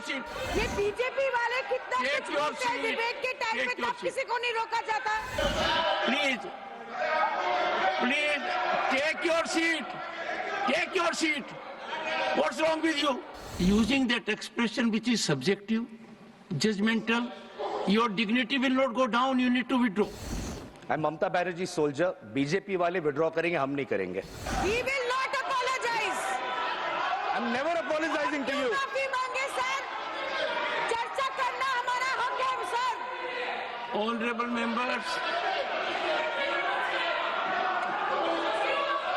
seat. ये BJP वाले कितना Take your seat. डिबेट के टाइम Take पे your तब किसी को नहीं रोका जाता। Please, please take your seat. Take your seat. What's wrong with you? Using that expression which is subjective, judgmental, your dignity will not go down. You need to withdraw. I'm Mamta Banerjee soldier. BJP वाले withdraw करेंगे, हम नहीं करेंगे. We will not apologize. I'm never apologizing to you. माफी मांगे sir. चर्चा करना हमारा हक है सर। Honorable members,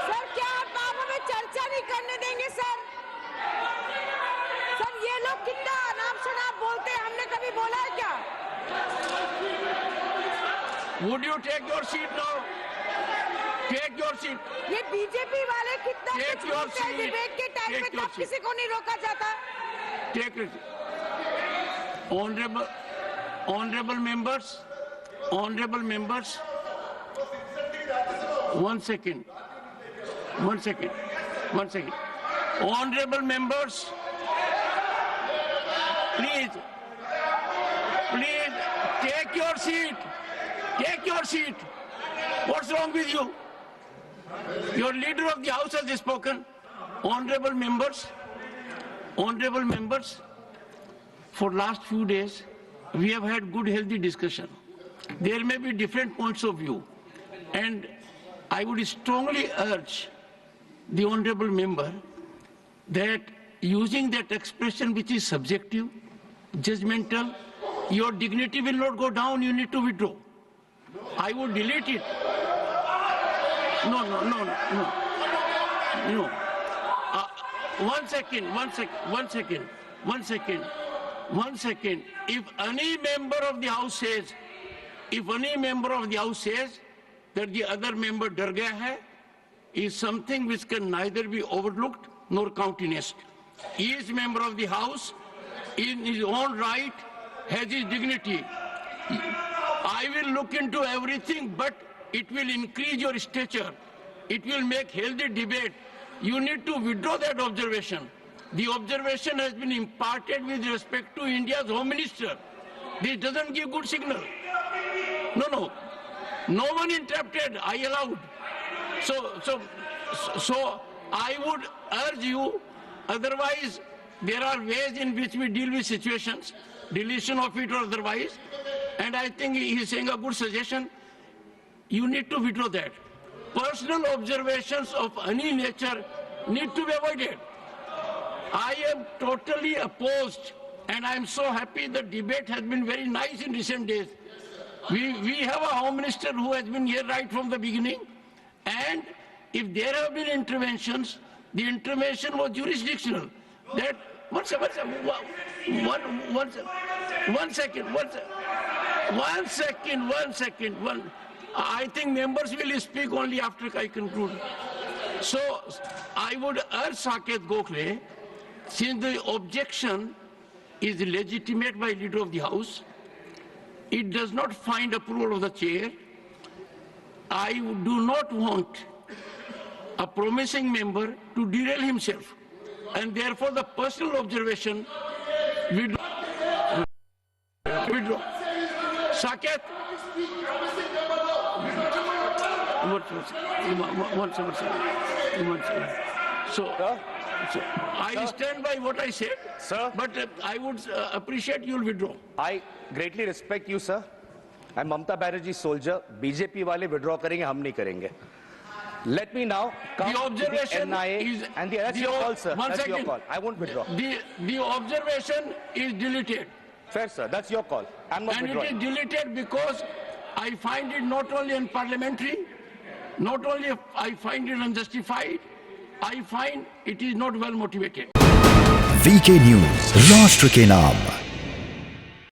सर क्या आप हमें चर्चा नहीं करने देंगे सर? सर ये लोग कितना अनाप शनाप बोलते हैं, हमने कभी बोला है क्या? would you take your seat now? Take your seat. ये बीजेपी वाले कितना Take your seat. डिबेट के टाइम पे Take your तब seat. किसी को नहीं रोका जाता। Take it. Honorable members, honorable members. One second. Honorable members, please take your seat. Take your seat. What's wrong with you? Your leader of the house has spoken. Honorable members, for last few days, we have had good, healthy discussion. There may be different points of view, and I would strongly urge the honorable member that using that expression which is subjective, judgmental, your dignity will not go down, you need to withdraw. I would delete it. No. One second. If any member of the house says that the other member डर गया है, is something which can neither be overlooked nor countenanced. He is member of the house, in his own right, has his dignity. I will look into everything, but it will increase your stature. It will make healthy debate. You need to withdraw that observation. The observation has been imparted with respect to India's Home Minister. This doesn't give good signal. No. No one interrupted. I allowed. So I would urge you, otherwise there are ways in which we deal with situations, deletion of it or otherwise, and I think he is saying a good suggestion. You need to withdraw that. Personal observations of any nature need to be avoided. I am totally opposed, and I am so happy the debate has been very nice in recent days. We have a Home Minister who has been here right from the beginning, and if there have been interventions, the intervention was jurisdictional. That one second. I think members will speak only after I conclude. So I would urge Saket Gokhale, since the objection is legitimate by leader of the house, it does not find approval of the chair. I do not want a promising member to derail himself, and therefore the personal observation withdraw. Saket. One second. So I stand by what I said, Sir. But I would appreciate you'll withdraw. I greatly respect you, sir. I'm Mamta Banerjee soldier. BJP वाले withdraw करेंगे, हम नहीं करेंगे. Let me now come The observation to the NIA is, and that's your call, sir. That's your call. I won't withdraw. The observation is deleted. Fair, sir. That's your call. I'm not And withdrawing. it is deleted because I find it not only unparliamentary, not only I find it unjustified, I find it is not well motivated. VK news, राष्ट्र के नाम.